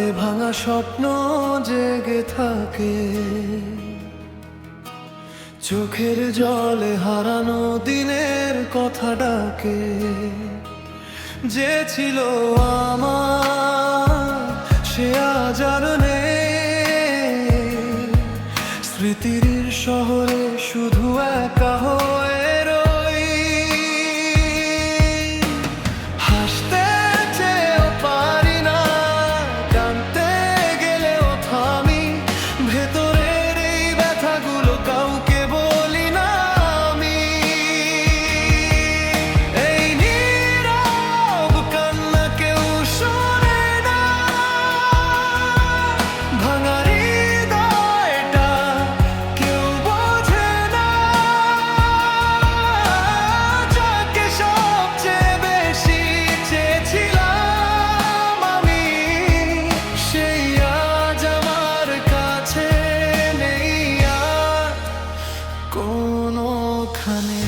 রাতে ভাঙা স্বপ্ন জেগে থাকে, চোখের জলে হারানো দিনের কথা ডাকে। যে ছিল আমার সে আজ আর নেই, স্মৃতির শহরে শুধু একা হয়ে রই। হাসতে চেয়েও পারি না, কাঁদতে গেলেও থামি, ভেতরের এই ব্যথাগুলো কাউকে বলি না আমি। এই নীরব কান্না কেউ শোনে না, ভাঙা হৃদয়টা কেউ বোঝে না। যাকে সবচেয়ে বেশি চেয়েছিলাম আমি, সেই আজ আমার কাছে নেই আর কোনোখানে।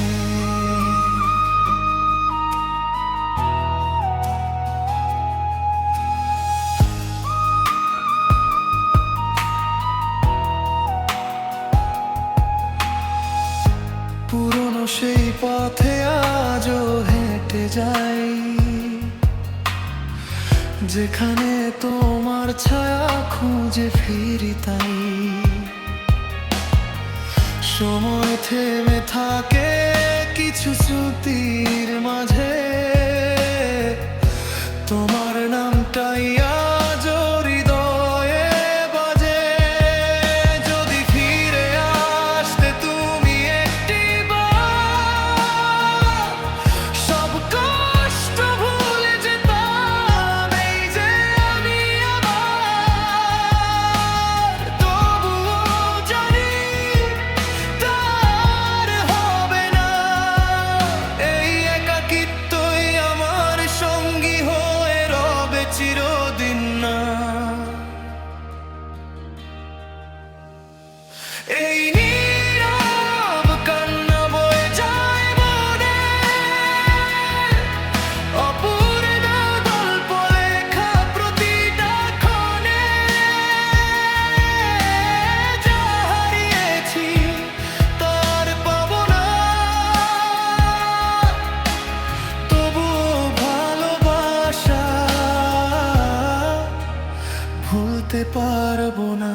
পুরনো সেই পথে আজও হেঁটে যাই, যেখানে তোমার ছায়া খুঁজে ফিরি তাই। সময় থেমে থাকে কিছু স্মৃতির মাঝে, তোমার নামটাই আজও হৃদয়ে বাজে। যদি ফিরে আসতে তুমি একটিবার, সব কষ্ট ভুলে যেতাম এই যে আমি আবার। তবুও জানি তার হবে না, এই একাকিত্বই আমার সঙ্গী হয়ে রবে চিরদিন না। এই নীরব কান্না বয়ে যায় মনে, অপূর্ণ গল্প লেখা প্রতিটা ক্ষণে। যা হারিয়েছি তার পাবো না, তবুও ভালোবাসা ভুলতে পারবো না।